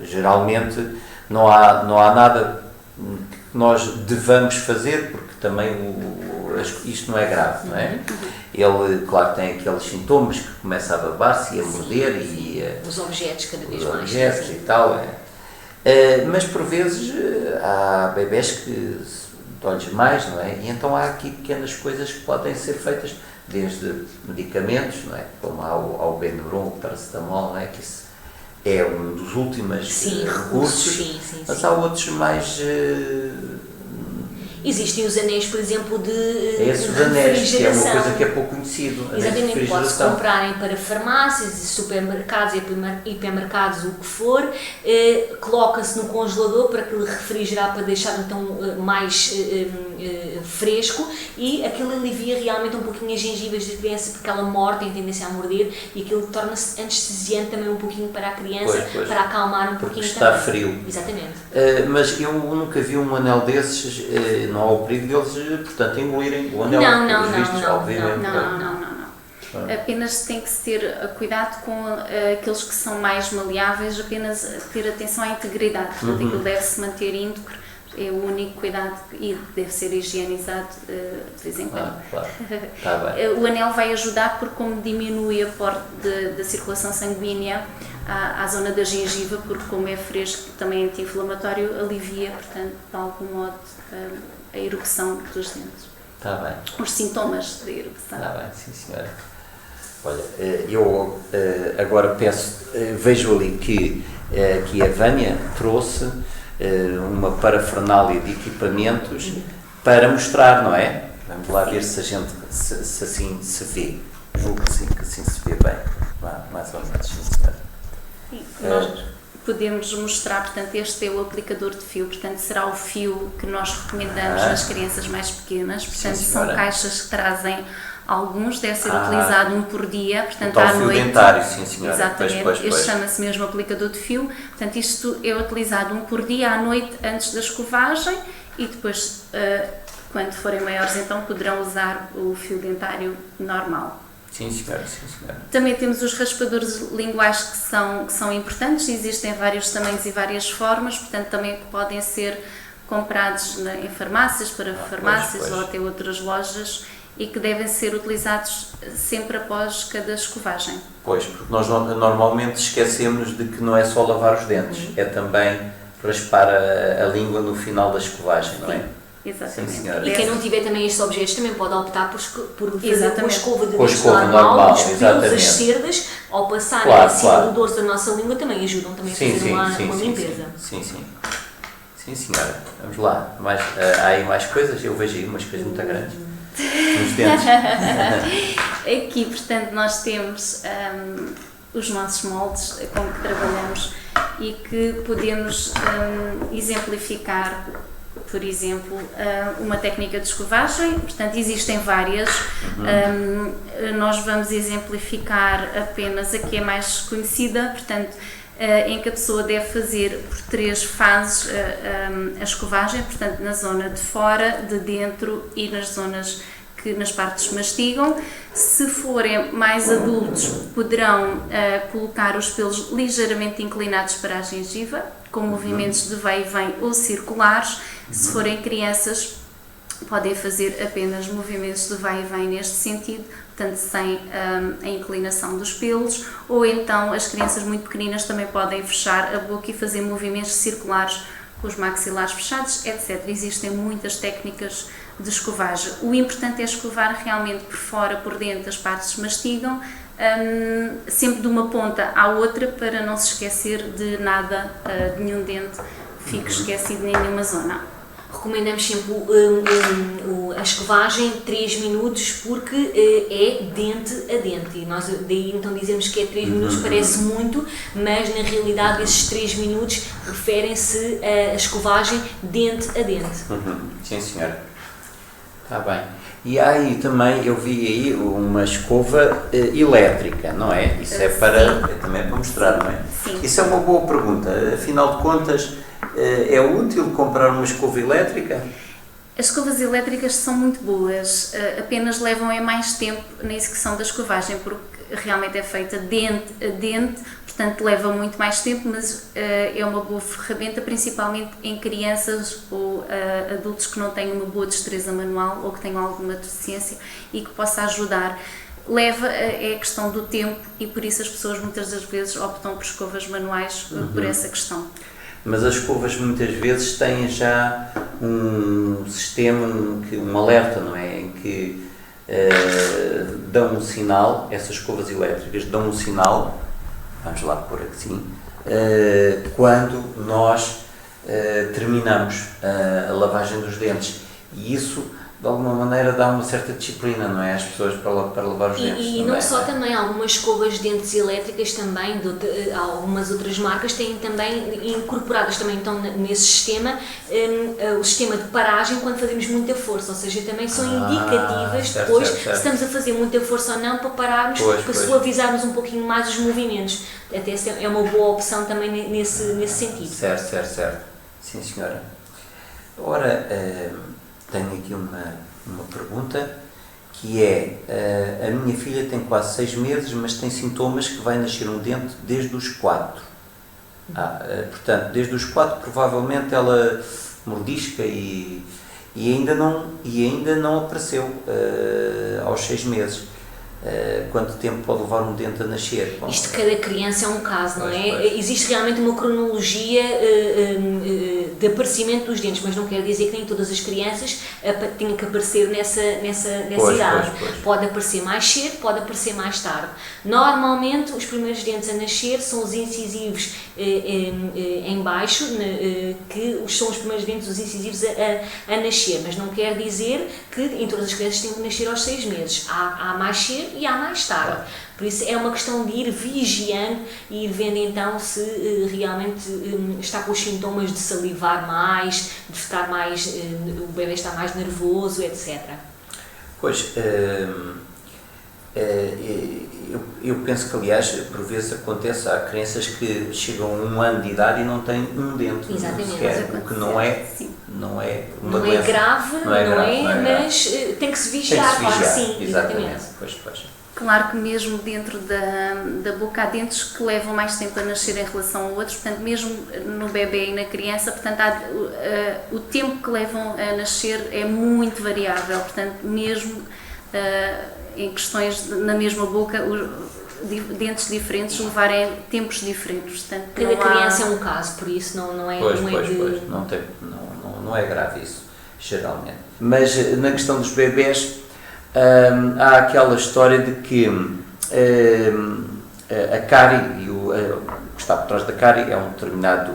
geralmente não há nada que nós devamos fazer, porque também isto não é grave, não é? Ele, claro, tem aqueles sintomas que começa a babar-se e a morder e os objetos cada vez os mais. objetos e tal, mas por vezes há bebés que dão-lhes mais, não é? E então há aqui pequenas coisas que podem ser feitas, desde medicamentos, não é? Como há o Benuron, o paracetamol, não é? Que isso é um dos últimos recursos, sim, mas há outros mais... Existem os anéis, por exemplo, de esses anéis, que é uma coisa que é pouco conhecido. Exatamente, pode-se comprarem para farmácias, supermercados, hipermercados, o que for, coloca-se no congelador para aquilo refrigerar, para deixar então mais fresco, e aquilo alivia realmente um pouquinho as gengivas da criança, porque ela morde, tem tendência a morder, e aquilo torna-se anestesiante também um pouquinho para a criança, pois, para acalmar um pouquinho está também. Frio. Exatamente. Mas eu nunca vi um anel desses, não há o perigo deles, portanto, engolirem o anel. Não. Apenas tem que ter cuidado com aqueles que são mais maleáveis, apenas ter atenção à integridade, portanto, aquilo deve-se manter íntegro, é o único cuidado, e deve ser higienizado de vez em quando. Claro. Tá bem. O anel vai ajudar porque, como diminui a porte da circulação sanguínea à zona da gengiva, porque como é fresco, também é anti-inflamatório, alivia, portanto, de algum modo, a erupção dos dentes. Está bem. Os sintomas da erupção. Está bem, sim senhora. Olha, eu agora vejo ali que a Vânia trouxe uma parafernália de equipamentos para mostrar, não é? Vamos lá ver se a gente, se assim se vê. Julgo que assim se vê bem. Mais ou menos, sim senhora. Sim, nós podemos mostrar, portanto, este é o aplicador de fio, portanto, será o fio que nós recomendamos nas crianças mais pequenas, portanto, são caixas que trazem alguns, deve ser utilizado um por dia, portanto, à noite. Fio dentário, sim senhora. Exatamente, pois. Este chama-se mesmo aplicador de fio, portanto, isto é utilizado um por dia à noite antes da escovagem e depois, quando forem maiores, então, poderão usar o fio dentário normal. Sim, senhora. Também temos os raspadores linguais que são importantes, existem vários tamanhos e várias formas, portanto também podem ser comprados em farmácias, para farmácias ou até outras lojas, e que devem ser utilizados sempre após cada escovagem. Pois, porque nós normalmente esquecemos de que não é só lavar os dentes, é também raspar a língua no final da escovagem, não é? Exatamente. Sim, senhora. E quem não tiver também estes objetos também pode optar por fazer com a escova de dentes normal, os pelos, as cerdas, ao passarem acima do dorso da nossa língua, também ajudam também a fazer uma limpeza. Sim, senhora. Vamos lá. Há aí mais coisas? Eu vejo aí umas coisas muito grandes. nos dentes? Aqui, portanto, nós temos os nossos moldes com que trabalhamos e que podemos exemplificar, por exemplo, uma técnica de escovagem. Portanto, existem várias. Nós vamos exemplificar apenas a que é mais conhecida, portanto, em que a pessoa deve fazer por 3 fases a escovagem, portanto, na zona de fora, de dentro e nas partes que mastigam. Se forem mais adultos, poderão colocar os pelos ligeiramente inclinados para a gengiva, com movimentos de vai e vem ou circulares. Se forem crianças, podem fazer apenas movimentos de vai e vem neste sentido, portanto sem a inclinação dos pelos, ou então as crianças muito pequeninas também podem fechar a boca e fazer movimentos circulares com os maxilares fechados, etc. Existem muitas técnicas de escovagem. O importante é escovar realmente por fora, por dentro, as partes que mastigam, sempre de uma ponta à outra, para não se esquecer de nada, de nenhum dente fique esquecido em nenhuma zona. Recomendamos sempre a escovagem 3 minutos, porque é dente a dente, e nós daí então dizemos que é 3 minutos, parece muito, mas na realidade esses 3 minutos referem-se à escovagem dente a dente. Sim, senhora. Está bem. E há aí também, eu vi aí uma escova elétrica, não é? Isso é também para mostrar, não é? Sim. Isso é uma boa pergunta. Afinal de contas, é útil comprar uma escova elétrica? As escovas elétricas são muito boas, apenas levam mais tempo na execução da escovagem, porque realmente é feita dente a dente, portanto leva muito mais tempo, mas é uma boa ferramenta, principalmente em crianças ou adultos que não têm uma boa destreza manual ou que tenham alguma deficiência e que possa ajudar. É a questão do tempo, e por isso as pessoas muitas das vezes optam por escovas manuais por essa questão. Mas as escovas muitas vezes têm já um sistema, um alerta, não é? Em que dão um sinal, essas escovas elétricas dão um sinal, vamos lá pôr assim, quando nós terminamos a lavagem dos dentes. E isso, de alguma maneira, dá uma certa disciplina, não é? Às pessoas para lavar os dentes. E não só, também algumas escovas de dentes elétricas também, algumas outras marcas têm também incorporadas também então nesse sistema, o sistema de paragem quando fazemos muita força, ou seja, também são indicativas depois se estamos a fazer muita força ou não, para pararmos, para suavizarmos um pouquinho mais os movimentos. Até é uma boa opção também nesse sentido. Certo. Sim, senhora. Ora, tenho aqui uma pergunta, que é, a minha filha tem quase 6 meses, mas tem sintomas que vai nascer um dente desde os 4. Portanto, desde os 4 provavelmente ela mordisca e ainda não apareceu aos 6 meses. Quanto tempo pode levar um dente a nascer? Bom, isto, cada criança é um caso, não é? Pois. Existe realmente uma cronologia de aparecimento dos dentes, mas não quer dizer que nem todas as crianças tenham que aparecer nessa idade. Pois. Pode aparecer mais cedo, pode aparecer mais tarde. Normalmente, os primeiros dentes a nascer são os incisivos em baixo, que são os primeiros dentes, os incisivos a nascer, mas não quer dizer que em todas as crianças têm que nascer aos 6 meses. Há mais cedo e há mais tarde. Por isso é uma questão de ir vigiando e ir vendo então se realmente está com os sintomas de salivar mais, de estar mais, o bebê está mais nervoso, etc. Pois, eu penso que, aliás, por vezes acontece, há crianças que chegam a 1 ano de idade e não têm um dente. Exatamente. Sequer, o que não é uma não doença. É grave, mas tem que se vigiar, claro que sim. Exatamente. Pois. Claro que mesmo dentro da boca há dentes que levam mais tempo a nascer em relação a outros, portanto mesmo no bebê e na criança, portanto o tempo que levam a nascer é muito variável, portanto mesmo em questões na mesma boca, dentes diferentes levarem tempos diferentes. Portanto, cada criança é um caso, por isso não é... Pois. Não é grave isso, geralmente. Mas na questão dos bebés, há aquela história de que a cárie, o que está por trás da cárie é um determinado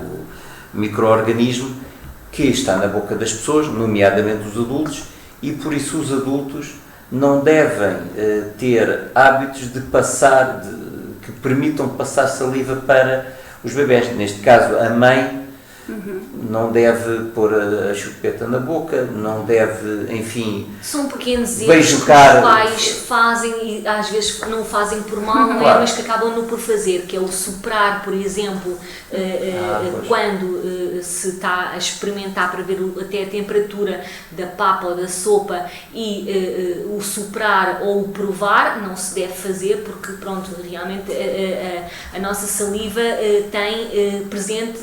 micro-organismo que está na boca das pessoas, nomeadamente dos adultos, e por isso os adultos não devem ter hábitos de passar, que permitam passar saliva para os bebés. Neste caso, a mãe não deve pôr a chupeta na boca, não deve, enfim... São pequenos erros que os pais fazem e às vezes não fazem por mal, não é? Mas que acabam não por fazer, que é o soprar, por exemplo, quando se está a experimentar para ver até a temperatura da papa ou da sopa, e o soprar ou o provar não se deve fazer, porque pronto, realmente a nossa saliva tem presente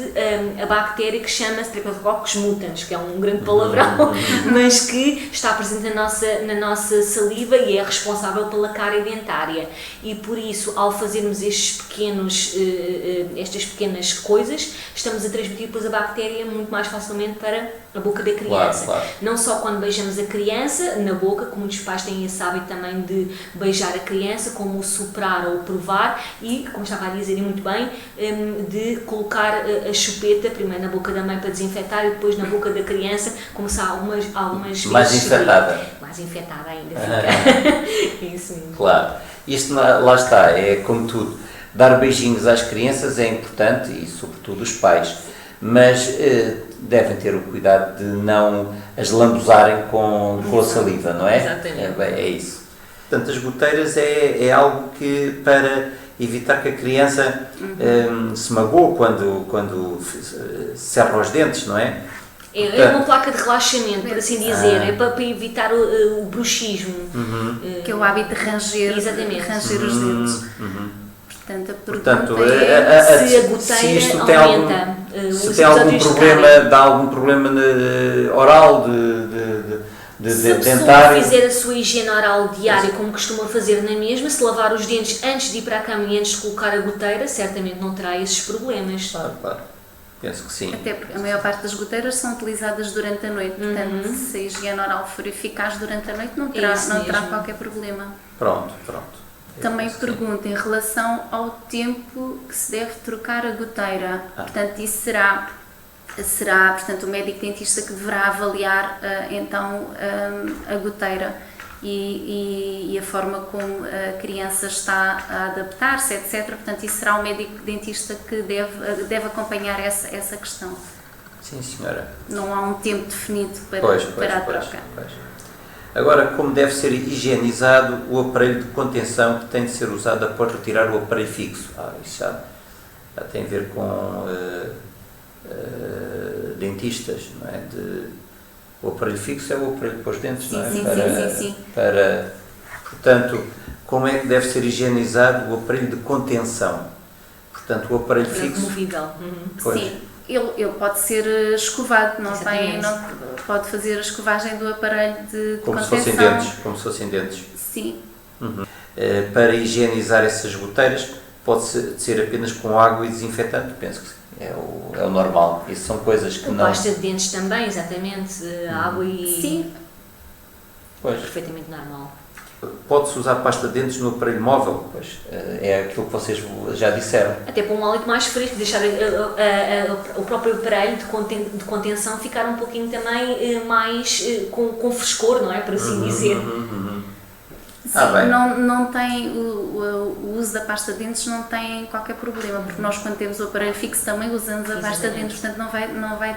a bactéria que chama-se Streptococcus mutans, que é um grande palavrão, mas que está presente na nossa saliva e é responsável pela cárie dentária. E por isso, ao fazermos estas pequenas coisas, estamos a transmitir depois a bactéria muito mais facilmente para a boca da criança. Claro. Não só quando beijamos a criança na boca, que muitos pais têm esse hábito também de beijar a criança, como o soprar ou o provar, e, como estava a dizer muito bem, de colocar a chupeta primeiro na boca da mãe para desinfetar e depois na boca da criança, como se há algumas mais infectada. Mais infectada ainda fica. Isso mesmo. Claro. Isto lá está, é como tudo. Dar beijinhos às crianças é importante e sobretudo os pais, mas devem ter o cuidado de não as lambuzarem com a saliva, não é? Exatamente. É isso. Portanto, as goteiras é algo que, para evitar que a criança se magoe quando cerra os dentes, não é? É uma placa de relaxamento, por assim dizer, é para evitar o bruxismo. Que é o hábito de ranger os dentes. Portanto, a pergunta se a goteira aumenta. Se tem algum problema oral se a pessoa fizer a sua higiene oral diária, como costuma fazer na mesma, se lavar os dentes antes de ir para a cama e antes de colocar a goteira, certamente não terá esses problemas. Claro. Penso que sim. Até porque a maior parte das goteiras são utilizadas durante a noite, portanto, se a higiene oral for eficaz durante a noite, não terá qualquer problema. Pronto. Também pergunto em relação ao tempo que se deve trocar a goteira. Portanto, isso será portanto, o médico dentista que deverá avaliar então a goteira e a forma como a criança está a adaptar-se, etc. Portanto, isso será o médico dentista que deve acompanhar essa questão. Sim, senhora. Não há um tempo definido para a troca. Agora, como deve ser higienizado o aparelho de contenção que tem de ser usado após retirar o aparelho fixo? Isso já tem a ver com dentistas, não é? O aparelho fixo é o aparelho para os dentes, não é? Sim. Portanto, como é que deve ser higienizado o aparelho de contenção? Portanto, o aparelho fixo... Removível. Sim. Ele pode ser escovado, não pode fazer a escovagem do aparelho de contenção. Como se fossem dentes. Sim. Para higienizar essas goteiras, pode ser apenas com água e desinfetante, penso que é o normal. Isso são coisas que não... Pasta de dentes também, exatamente, água e... Sim. Perfeitamente normal. Pode-se usar pasta de dentes no aparelho móvel? Pois, é aquilo que vocês já disseram. Até para um hálito mais fresco, deixar o próprio aparelho de contenção ficar um pouquinho também mais com frescor, não é? Por assim dizer. Sim, não tem o uso da pasta de dentes não tem qualquer problema, porque nós quando temos o aparelho fixo também usamos a pasta de dentes, portanto não vai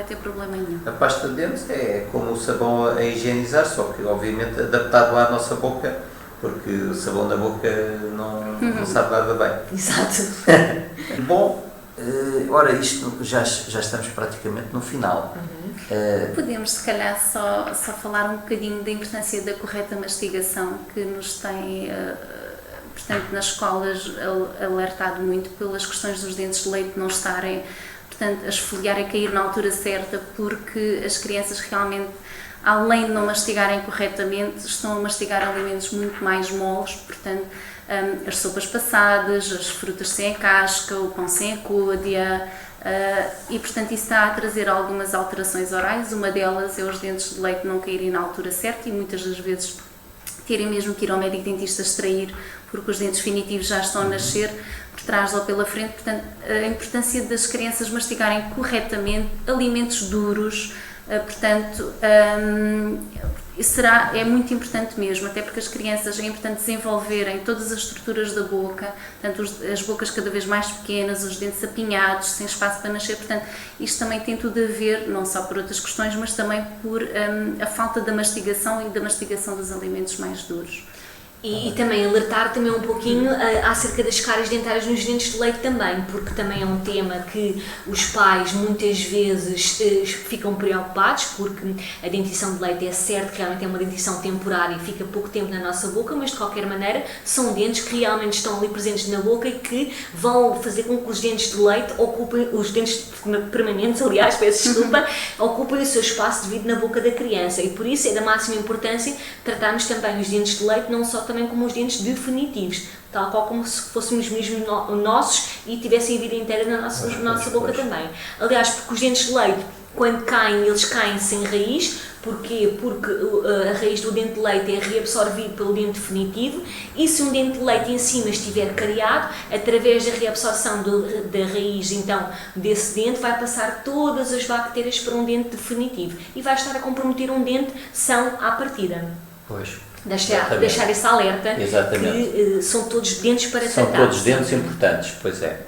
ter problema nenhum. A pasta de dentes é como o sabão a higienizar, só que obviamente adaptado à nossa boca, porque o sabão na boca não sabe nada bem. Exato. Bom, ora isto já estamos praticamente no final. Podemos se calhar só falar um bocadinho da importância da correta mastigação, que nos tem, portanto, nas escolas alertado muito pelas questões dos dentes de leite não estarem, portanto, a esfoliar e cair na altura certa, porque as crianças realmente, além de não mastigarem corretamente, estão a mastigar alimentos muito mais moles, portanto, as sopas passadas, as frutas sem a casca, o pão sem a côdea, e portanto isso está a trazer algumas alterações orais. Uma delas é os dentes de leite não caírem na altura certa e muitas das vezes terem mesmo que ir ao médico dentista extrair, porque os dentes definitivos já estão a nascer por trás ou pela frente. Portanto, a importância das crianças mastigarem corretamente alimentos duros, Portanto, é muito importante mesmo, até porque as crianças é importante desenvolverem todas as estruturas da boca, portanto, as bocas cada vez mais pequenas, os dentes apinhados, sem espaço para nascer, portanto, isto também tem tudo a ver, não só por outras questões, mas também por a falta da mastigação e da mastigação dos alimentos mais duros. E também alertar também um pouquinho acerca das cáries dentárias nos dentes de leite também, porque também é um tema que os pais muitas vezes ficam preocupados, porque a dentição de leite é certo que realmente é uma dentição temporária e fica pouco tempo na nossa boca, mas de qualquer maneira são dentes que realmente estão ali presentes na boca e que vão fazer com que os dentes de leite ocupem, os dentes permanentes, aliás, peço desculpa, ocupem o seu espaço devido na boca da criança, e por isso é da máxima importância tratarmos também os dentes de leite não só também como os dentes definitivos, tal qual como se fôssemos mesmo nossos e tivessem a vida inteira na nossa boca também. Aliás, porque os dentes de leite, quando caem, eles caem sem raiz. Porquê? Porque a raiz do dente de leite é reabsorvido pelo dente definitivo, e se um dente de leite em cima estiver cariado, através da reabsorção da raiz então desse dente, vai passar todas as bactérias para um dente definitivo e vai estar a comprometer um dente são à partida. Pois. Deixar esse alerta. Exatamente. Que são todos dentes para tratar. São todos dentes importantes, pois é.